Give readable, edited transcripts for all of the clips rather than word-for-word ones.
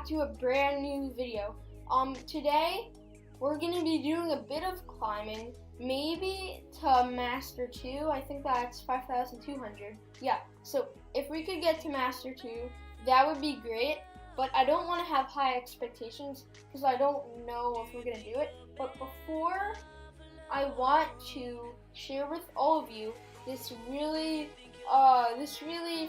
to a brand new video. Today we're gonna be doing a bit of climbing, maybe to Master 2. I think that's 5,200. Yeah, so if we could get to Master 2, that would be great, but I don't want to have high expectations because I don't know if we're gonna do it. But before, I want to share with all of you this really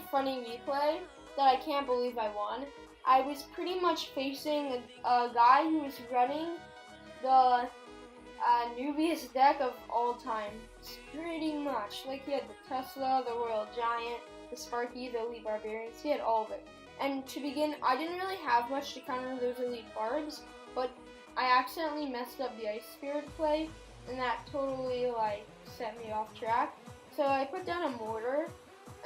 funny replay that I can't believe I won. I was pretty much facing a guy who was running the newbiest deck of all time. Pretty much. Like, he had the Tesla, the Royal Giant, the Sparky, the Elite Barbarians. He had all of it. And to begin, I didn't really have much to counter those Elite Barbs, but I accidentally messed up the Ice Spirit play, and that totally, set me off track. So I put down a mortar,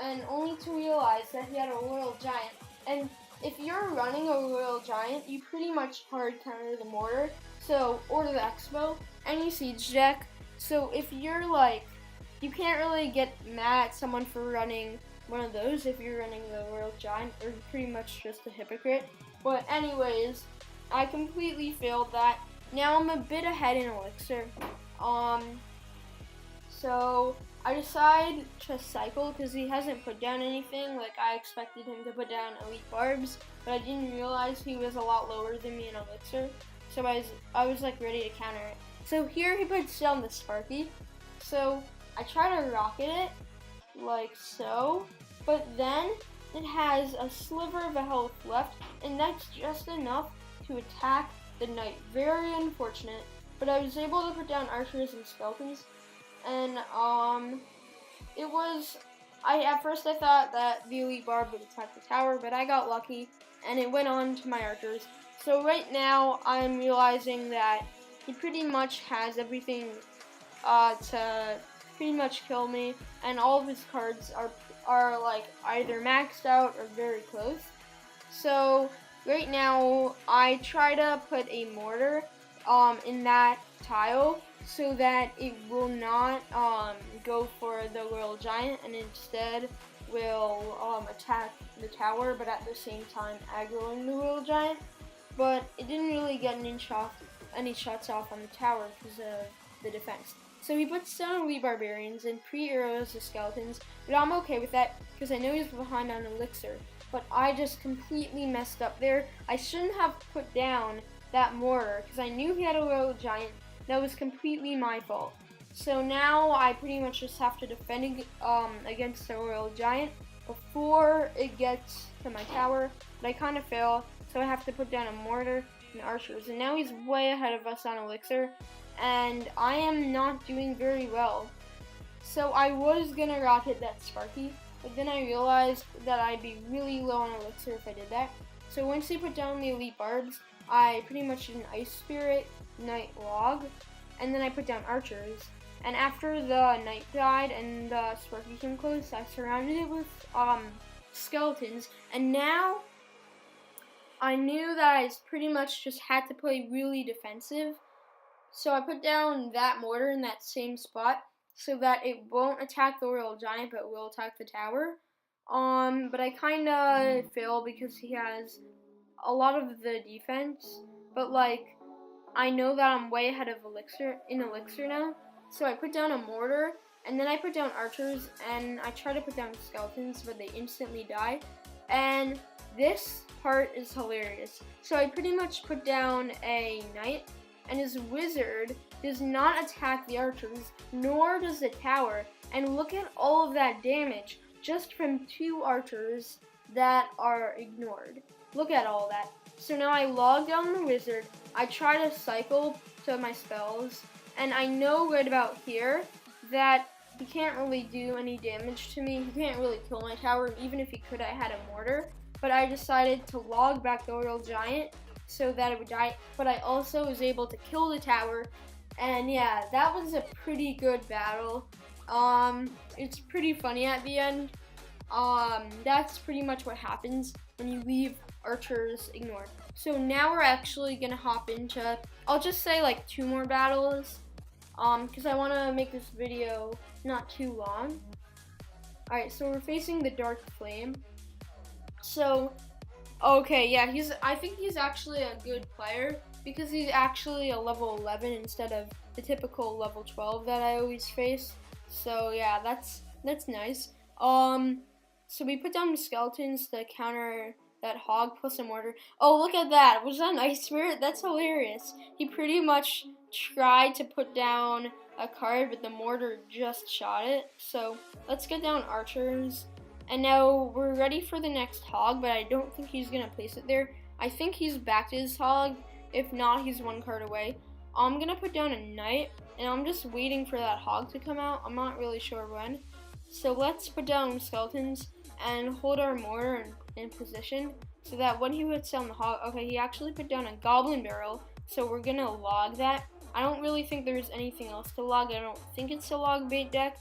and only to realize that he had a Royal Giant. And if you're running a Royal Giant, you pretty much hard counter the mortar, or the Expo, any siege deck. So if you're you can't really get mad at someone for running one of those if you're running the Royal Giant, or pretty much just a hypocrite. But anyways, I completely failed that. Now I'm a bit ahead in Elixir. So I decided to cycle because he hasn't put down anything. I expected him to put down Elite Barbs, but I didn't realize he was a lot lower than me in Elixir. So I was ready to counter it. So here he puts down the Sparky. So I try to rocket it, like so, but then it has a sliver of a health left, and that's just enough to attack the Knight. Very unfortunate, but I was able to put down archers and skeletons, and at first I thought that the Elite Barb would attack the tower, but I got lucky, and it went on to my archers. So right now, I'm realizing that he pretty much has everything to pretty much kill me, and all of his cards are either maxed out or very close. So right now, I try to put a mortar in that tile so that it will not go for the Royal Giant, and instead will attack the tower, but at the same time aggroing the Royal Giant. But it didn't really get any shots off on the tower because of the defense. So he puts down Elite Barbarians and pre-arrows the skeletons, but I'm okay with that because I know he's behind on Elixir. But I just completely messed up there. I shouldn't have put down that mortar because I knew he had a Royal Giant. That was completely my fault. So now I pretty much just have to defend against the Royal Giant before it gets to my tower, but I kind of fail. So I have to put down a mortar and archers, and now he's way ahead of us on Elixir, and I am not doing very well. So I was gonna rocket that Sparky, but then I realized that I'd be really low on Elixir if I did that. So once he put down the Elite Barbs, I pretty much did an Ice Spirit, Knight Log, and then I put down archers. And after the Knight died and the Sparky came close, I surrounded it with skeletons, and now I knew that I pretty much just had to play really defensive. So I put down that mortar in that same spot so that it won't attack the Royal Giant, but will attack the tower. But I kind of fail because he has a lot of the defense. But I know that I'm way ahead of Elixir now. So I put down a mortar, and then I put down archers, and I try to put down skeletons, but they instantly die. And this part is hilarious. So I pretty much put down a Knight, and his wizard does not attack the archers, nor does the tower. And look at all of that damage just from 2 archers that are ignored. Look at all that. So now I log down the wizard, I try to cycle to my spells, and I know right about here that he can't really do any damage to me. He can't really kill my tower. Even if he could, I had a mortar. But I decided to log back the Royal Giant so that it would die. But I also was able to kill the tower. And yeah, that was a pretty good battle. It's pretty funny at the end. That's pretty much what happens when you leave archers ignored. So now we're actually gonna hop into, I'll just say 2 more battles. Because I want to make this video not too long. Alright, so we're facing the Dark Flame. So Okay, yeah, I think he's actually a good player because he's actually a level 11 instead of the typical level 12 that I always face. So yeah, that's nice. So we put down the skeletons to counter that hog plus a mortar. Oh, look at that! Was that an ice spirit? That's hilarious. He pretty much tried to put down a card, but the mortar just shot it. So let's get down archers. And now we're ready for the next hog, but I don't think he's going to place it there. I think he's back to his hog. If not, he's one card away. I'm going to put down a knight, and I'm just waiting for that hog to come out. I'm not really sure when. So let's put down skeletons and hold our mortar in position so that when he puts down the hog, okay, he actually put down a goblin barrel, so we're going to log that. I don't really think there's anything else to log. I don't think it's a log bait deck.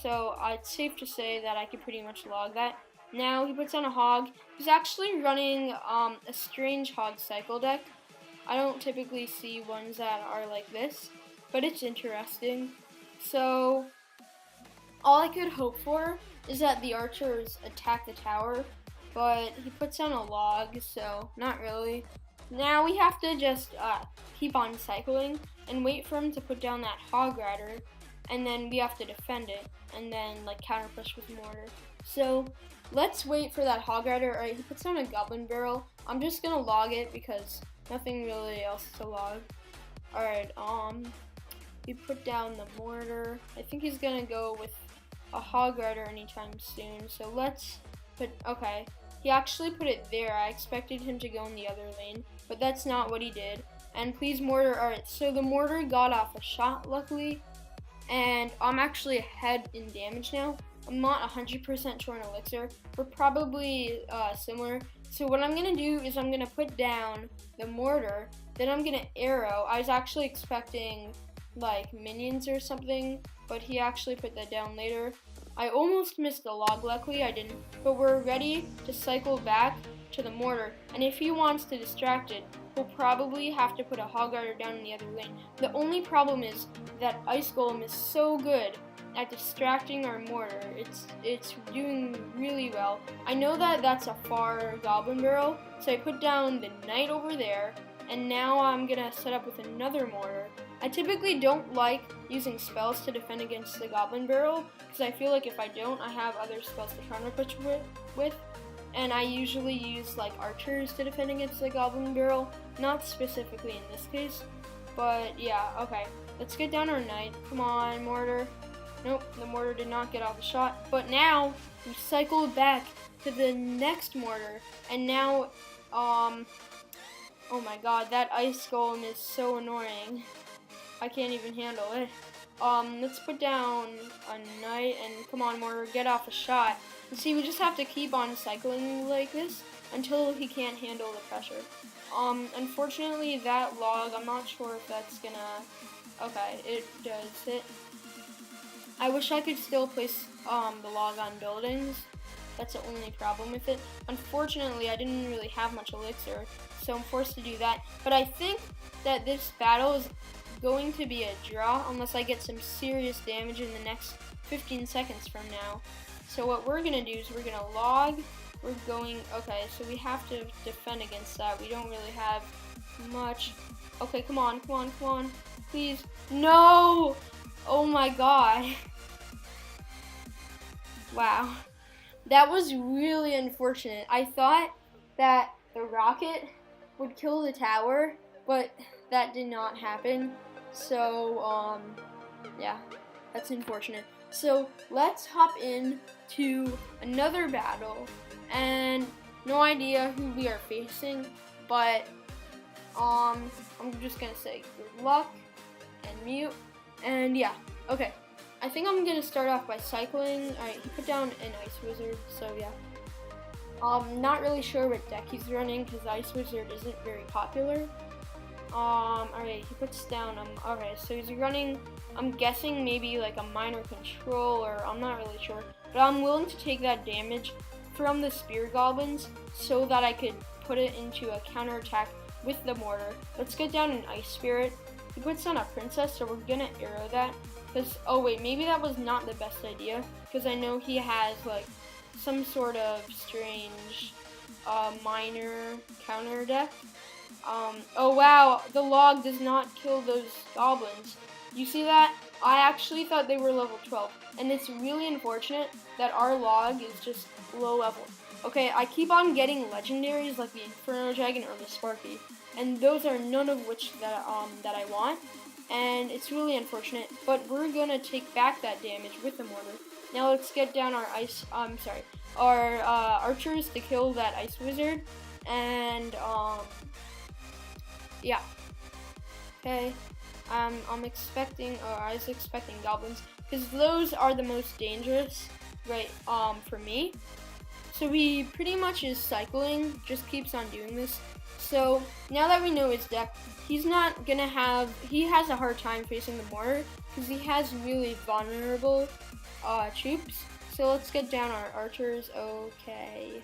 So it's safe to say that I could pretty much log that. Now he puts on a hog. He's actually running a strange hog cycle deck. I don't typically see ones that are like this, but it's interesting. So all I could hope for is that the archers attack the tower, but he puts on a log, so not really. Now we have to just keep on cycling and wait for him to put down that hog rider, and then we have to defend it, and then like counter push with mortar. So let's wait for that hog rider. Alright, he puts down a goblin barrel. I'm just gonna log it because nothing really else to log. Alright, he put down the mortar. I think he's gonna go with a hog rider anytime soon. So let's put, okay. He actually put it there. I expected him to go in the other lane, but that's not what he did. And please mortar. Alright, so the mortar got off a shot, luckily. And I'm actually ahead in damage now. I'm not 100% sure in elixir. We're probably similar. So what I'm going to do is I'm going to put down the mortar. Then I'm going to arrow. I was actually expecting like minions or something, but he actually put that down later. I almost missed the log, luckily I didn't. But we're ready to cycle back to the mortar. And if he wants to distract it, we'll probably have to put a hog rider down in the other lane. The only problem is that Ice Golem is so good at distracting our mortar. It's doing really well. I know that that's a far goblin barrel, so I put down the knight over there, and now I'm gonna set up with another mortar. I typically don't like using spells to defend against the goblin barrel, because I feel like if I don't, I have other spells to counter push with. And I usually use like archers to defend against the goblin barrel, not specifically in this case, but yeah, okay. Let's get down our knight. Come on, mortar. Nope, the mortar did not get off the shot, but now we cycled back to the next mortar, and now, oh my god, that ice golem is so annoying. I can't even handle it. Let's put down a knight, and come on, mortar, get off a shot. And see, we just have to keep on cycling like this until he can't handle the pressure. Unfortunately, that log, I'm not sure if that's gonna, okay, it does hit. I wish I could still place the log on buildings. That's the only problem with it. Unfortunately, I didn't really have much elixir, so I'm forced to do that. But I think that this battle is going to be a draw unless I get some serious damage in the next 15 seconds from now. So what we're going to do is we're going to log. We're going, okay, so we have to defend against that. We don't really have much. Okay, come on, come on, come on. Please. No! Oh my god. Wow. That was really unfortunate. I thought that the rocket would kill the tower, but that did not happen. So, yeah, that's unfortunate. So, let's hop in to another battle, and no idea who we are facing, but, I'm just gonna say good luck, and mute, and yeah, okay. I think I'm gonna start off by cycling. Alright, he put down an Ice Wizard, so yeah. Not really sure what deck he's running, because Ice Wizard isn't very popular. Alright, he puts down, okay, so he's running, I'm guessing maybe like a minor control, or I'm not really sure, but I'm willing to take that damage from the Spear Goblins so that I could put it into a counterattack with the mortar. Let's get down an Ice Spirit. He puts down a Princess, so we're gonna arrow that, because, oh wait, maybe that was not the best idea, because I know he has like some sort of strange minor counter deck. Oh wow, the log does not kill those goblins. You see that? I actually thought they were level 12, and it's really unfortunate that our log is just low level. Okay, I keep on getting legendaries like the Inferno Dragon or the Sparky, and those are none of which that I want, and it's really unfortunate. But we're gonna take back that damage with the mortar. Now let's get down our our archers to kill that ice wizard, and yeah. Okay. I'm expecting, or I was expecting goblins, because those are the most dangerous, right? For me. So he pretty much is cycling, just keeps on doing this. So now that we know his deck, he's not gonna have. He has a hard time facing the mortar because he has really vulnerable troops. So let's get down our archers. Okay.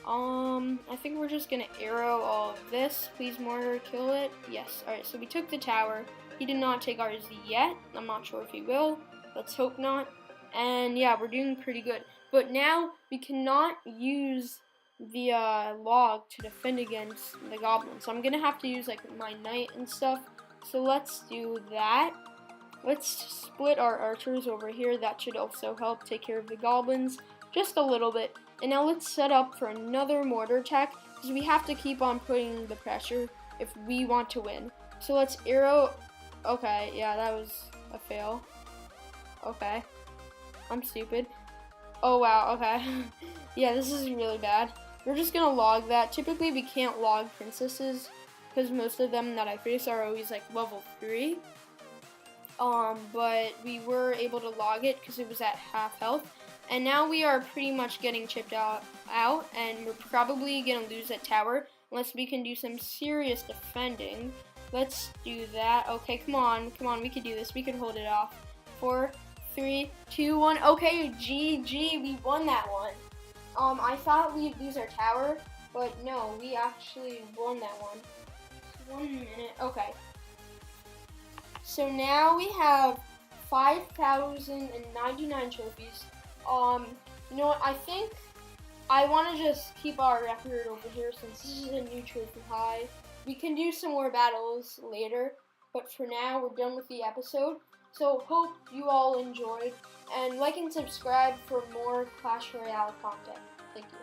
I think we're just gonna arrow all of this. Please mortar, kill it. Yes. Alright, so we took the tower. He did not take ours yet. I'm not sure if he will. Let's hope not. And yeah, we're doing pretty good. But now we cannot use the log to defend against the goblins. So I'm gonna have to use like my knight and stuff. So let's do that. Let's split our archers over here. That should also help take care of the goblins just a little bit. And now let's set up for another mortar attack because we have to keep on putting the pressure if we want to win. So let's arrow. Okay, yeah, that was a fail. Okay, I'm stupid. Oh wow, okay. Yeah, this is really bad. We're just gonna log that. Typically we can't log princesses because most of them that I face are always like level 3. But we were able to log it because it was at half health. And now we are pretty much getting chipped out, and we're probably gonna lose that tower unless we can do some serious defending. Let's do that. Okay, come on, we can do this. We can hold it off. 4, 3, 2, 1. Okay, GG, we won that one. I thought we'd lose our tower, but no, we actually won that one. 1 minute. Okay. So now we have 5,099 trophies. You know what? I think I want to just keep our record over here since this is a new trophy high. We can do some more battles later, but for now we're done with the episode. So hope you all enjoyed, and like and subscribe for more Clash Royale content. Thank you.